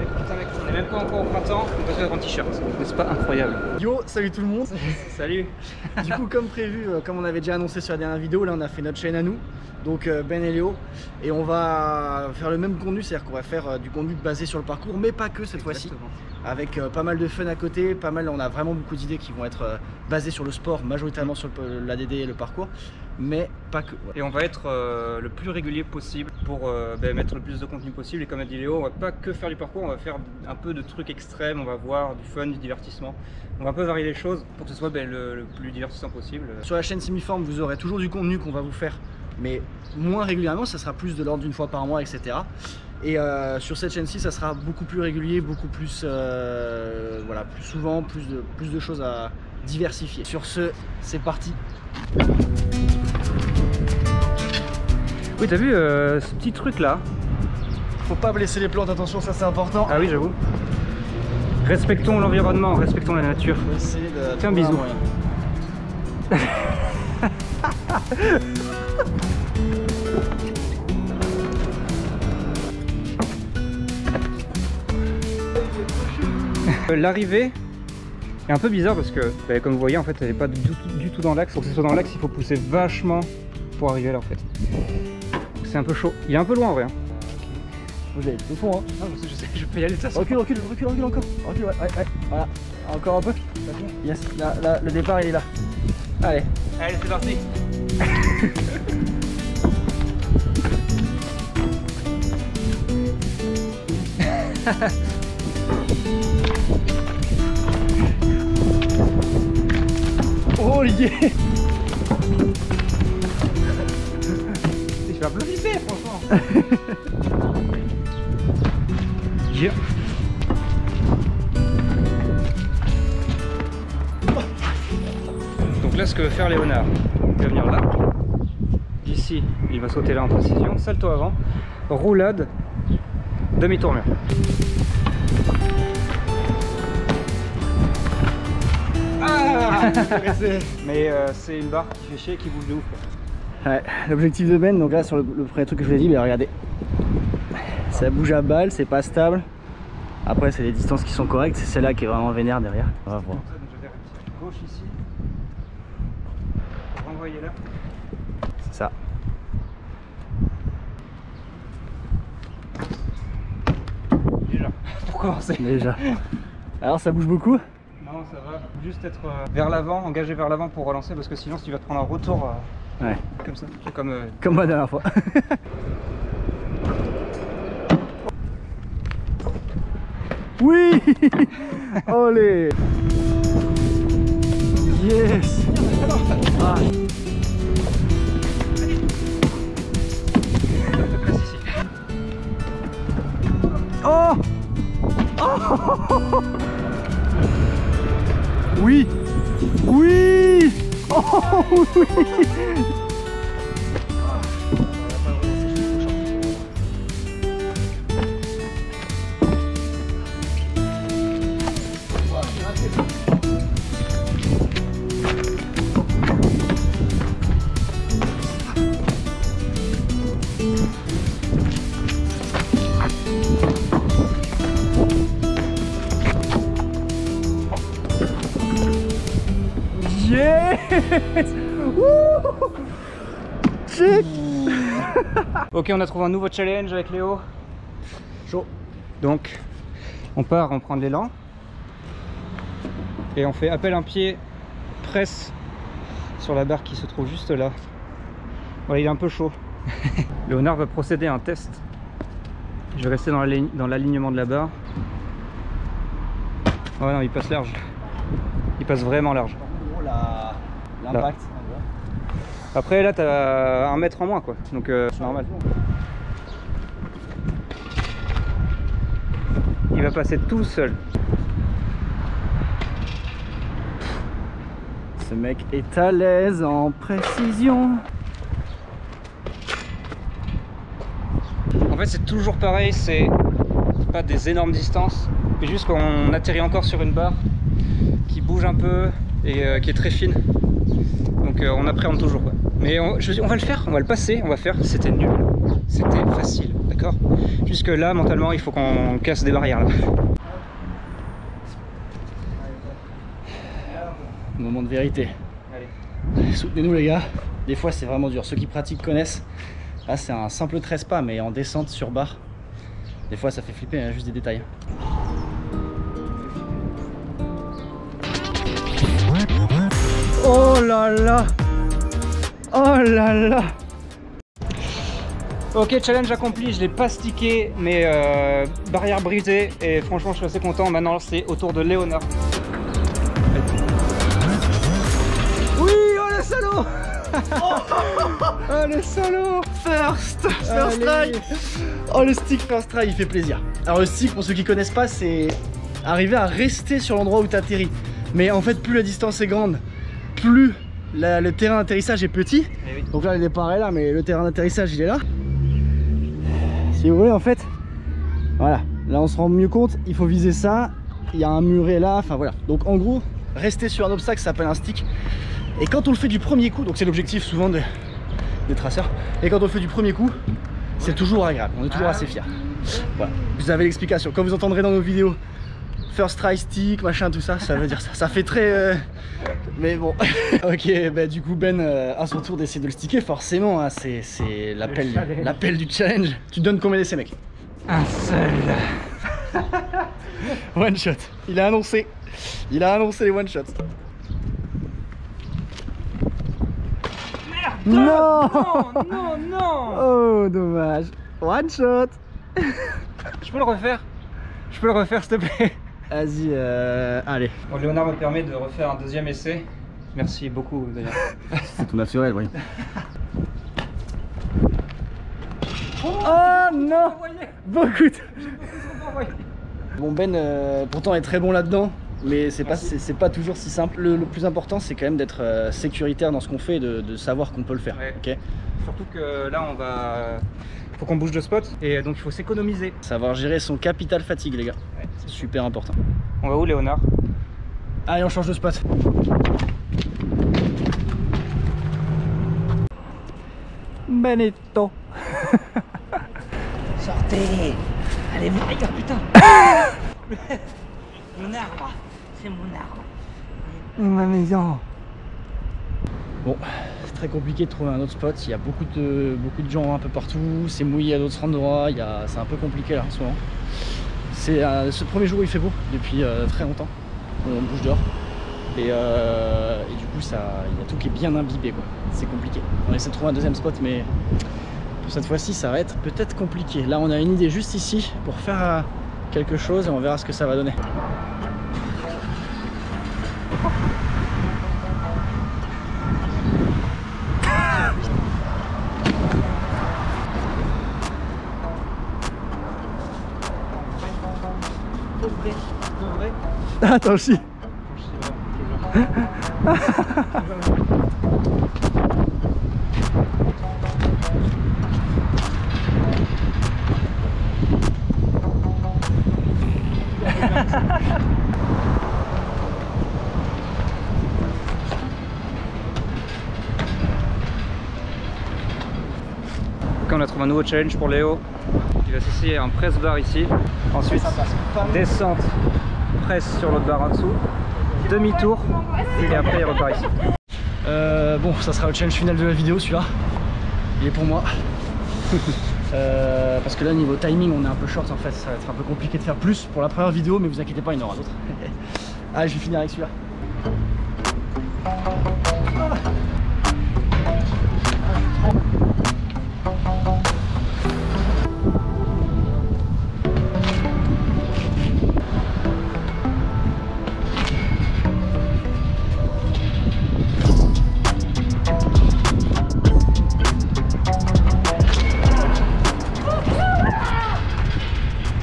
Putain mec, on est même pas encore au printemps, on peut se mettre en t-shirt. N'est-ce pas incroyable? Yo, salut tout le monde. Salut. Du coup, comme prévu, comme on avait déjà annoncé sur la dernière vidéo, là on a fait notre chaîne à nous, donc Ben et Léo, et on va faire le même contenu, c'est-à-dire qu'on va faire du contenu basé sur le parcours, mais pas que cette fois-ci, avec pas mal de fun à côté, on a vraiment beaucoup d'idées qui vont être basées sur le sport, majoritairement sur l'ADD et le parcours, mais pas que. Ouais. Et on va être le plus régulier possible pour mettre le plus de contenu possible. Et comme a dit Léo, on va pas que faire du parcours, on va faire un peu de trucs extrêmes, on va voir du fun, du divertissement. On va un peu varier les choses pour que ce soit le plus divertissant possible. Sur la chaîne Simiform, vous aurez toujours du contenu qu'on va vous faire, mais moins régulièrement, ça sera plus de l'ordre d'une fois par mois, etc. Et sur cette chaîne-ci, ça sera beaucoup plus régulier, beaucoup plus, voilà, plus souvent, plus de choses à diversifier. Sur ce, c'est parti. Oui, t'as vu ce petit truc là? Faut pas blesser les plantes, attention, ça c'est important. Ah oui, j'avoue. Respectons l'environnement, respectons la nature. Tiens, un bisou. L'arrivée est un peu bizarre parce que, comme vous voyez, en fait, elle n'est pas du tout dans l'axe. Pour que ce soit dans l'axe, il faut pousser vachement pour arriver là, en fait. C'est un peu chaud. Il est un peu loin en vrai. Hein. Vous avez le fond, hein. Ah, je sais, je peux y aller de ça. Recule encore. Recule, ouais. Voilà. Encore un peu. Yes, là, le départ il est là. Allez. Allez, c'est parti. Oh yeah. Je vais un peu flipper, franchement. Yeah. Donc là, ce que veut faire Léonard, il va venir là. D'ici, il va sauter là en précision. Salto avant. Roulade. Demi-tournure. Ah. Mais c'est une barre qui fait chier, qui bouge de ouf. Ouais, l'objectif de Ben, donc là sur le premier truc que je vous ai dit, mais regardez, ça bouge à balle, c'est pas stable. Après c'est les distances qui sont correctes, c'est celle-là qui est vraiment vénère derrière. On va voir. Donc je vais retirer gauche ici. Renvoyer là. C'est ça. Déjà, pour commencer. Déjà. Alors ça bouge beaucoup? Non, ça va. Juste être vers l'avant, engagé vers l'avant pour relancer, parce que sinon tu vas te prendre un retour ouais. Comme ça. Comme la dernière fois. Oui. Olé. Yes. Ah. Oh. Oh. Oui. Oui. Oh oui. Yes. Check. Ok, on a trouvé un nouveau challenge avec Léo. Chaud. Donc, on part, on prend de l'élan. Et on fait appel un pied, presse sur la barre qui se trouve juste là. Voilà, il est un peu chaud. Léonard va procéder à un test. Je vais rester dans l'alignement de la barre. Oh non, il passe large. Il passe vraiment large. L'impact. Après là t'as 1 mètre en moins quoi, donc c'est normal. Il va passer tout seul. Ce mec est à l'aise en précision. En fait c'est toujours pareil, c'est pas des énormes distances, mais juste qu'on atterrit encore sur une barre qui bouge un peu et qui est très fine. Donc on appréhende toujours quoi. Mais on va le faire, on va le passer, on va faire. C'était nul, c'était facile, d'accord. d'accord? Jusque là, mentalement, il faut qu'on casse des barrières là. Moment de vérité. Allez. Soutenez-nous les gars. Des fois c'est vraiment dur. Ceux qui pratiquent connaissent. Là c'est un simple 13 pas mais en descente sur barre. Des fois ça fait flipper, hein, juste des détails. Oh là là. Oh là là. Ok, challenge accompli, je l'ai pas stické, mais barrière brisée, et franchement je suis assez content. Maintenant c'est au tour de Léonard. Oui, oh le salaud. Oh le salaud. First try. Oh le stick first try, il fait plaisir. Alors le stick, pour ceux qui connaissent pas, c'est arriver à rester sur l'endroit où tu atterris. Mais en fait plus la distance est grande, plus le terrain d'atterrissage est petit. Oui. Donc là le départ est là, mais le terrain d'atterrissage il est là. Si vous voulez en fait, voilà, là on se rend mieux compte, il faut viser ça, il y a un muret là, enfin voilà. Donc en gros, rester sur un obstacle ça s'appelle un stick. Et quand on le fait du premier coup, donc c'est l'objectif souvent des traceurs, et quand on le fait du premier coup, c'est toujours agréable, on est toujours assez fiers. Voilà, vous avez l'explication. Quand vous entendrez dans nos vidéos first try stick, machin, tout ça, ça veut dire ça. Ça fait très... Mais bon. Ok, bah du coup Ben à son tour d'essayer de le sticker, forcément, hein, c'est l'appel du challenge. Tu donnes combien d'essais mec? Un seul. One shot. Il a annoncé les one shots. Non, non, non. Oh dommage. One shot. Je peux le refaire? Je peux le refaire s'il te plaît? Vas-y, allez. Bon, Léonard me permet de refaire un deuxième essai. Merci beaucoup d'ailleurs. C'est tout naturel, voyons. Oh non. Beaucoup Bon Ben, pourtant est très bon là-dedans. Mais c'est pas toujours si simple. Le plus important c'est quand même d'être sécuritaire dans ce qu'on fait, de savoir qu'on peut le faire. Ouais. Okay, surtout que là on va... faut qu'on bouge de spot et donc il faut s'économiser. savoir gérer son capital fatigue les gars. Ouais. C'est super important. On va où Léonard? Allez on change de spot. Benito. Sortez. Allez, oh putain. Mon arbre. C'est mon arbre. Ma maison. Bon, c'est très compliqué de trouver un autre spot. Il y a beaucoup de gens un peu partout. C'est mouillé à d'autres endroits. C'est un peu compliqué là en ce moment. C'est ce premier jour où il fait beau depuis très longtemps. On bouge dehors. Et du coup, il y a tout qui est bien imbibé quoi. C'est compliqué. On essaie de trouver un deuxième spot, mais pour cette fois-ci, ça va être peut-être compliqué. Là, on a une idée juste ici pour faire quelque chose et on verra ce que ça va donner. Attends aussi. Ok, on a trouvé un nouveau challenge pour Léo. Il va s'essayer un press bar ici. Ensuite, descente, presse sur l'autre barre en dessous. Demi-tour et après il repart ici. Bon, ça sera le challenge final de la vidéo celui-là. Il est pour moi. Parce que là niveau timing on est un peu short en fait, ça va être un peu compliqué de faire plus pour la première vidéo, mais vous inquiétez pas, il y en aura d'autres. Allez, je vais finir avec celui-là.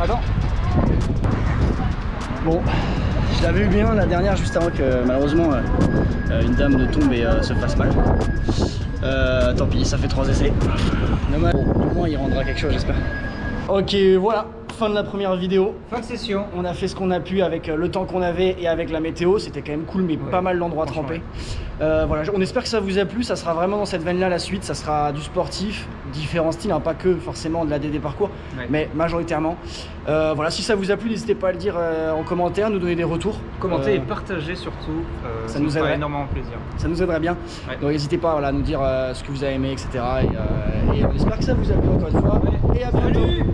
Attends. Bon, je l'avais eu bien la dernière juste avant que malheureusement une dame ne tombe et se fasse mal. Tant pis, ça fait 3 essais. Dommage. Bon, au moins il rendra quelque chose j'espère. Ok, voilà, fin de la première vidéo. Fin de session. On a fait ce qu'on a pu avec le temps qu'on avait et avec la météo. C'était quand même cool, mais Ouais, pas mal d'endroits trempés. Voilà, on espère que ça vous a plu. Ça sera vraiment dans cette veine-là la suite. Ça sera du sportif, différents styles, hein, pas que forcément de la DD parcours, mais majoritairement. Voilà, si ça vous a plu, n'hésitez pas à le dire en commentaire, nous donner des retours. Commentez et partagez surtout. Ça nous fera aiderait énormément plaisir. Ça nous aiderait bien. Donc n'hésitez pas voilà, à nous dire ce que vous avez aimé, etc. Et on espère que ça vous a plu encore une fois. Et à bientôt. Salut.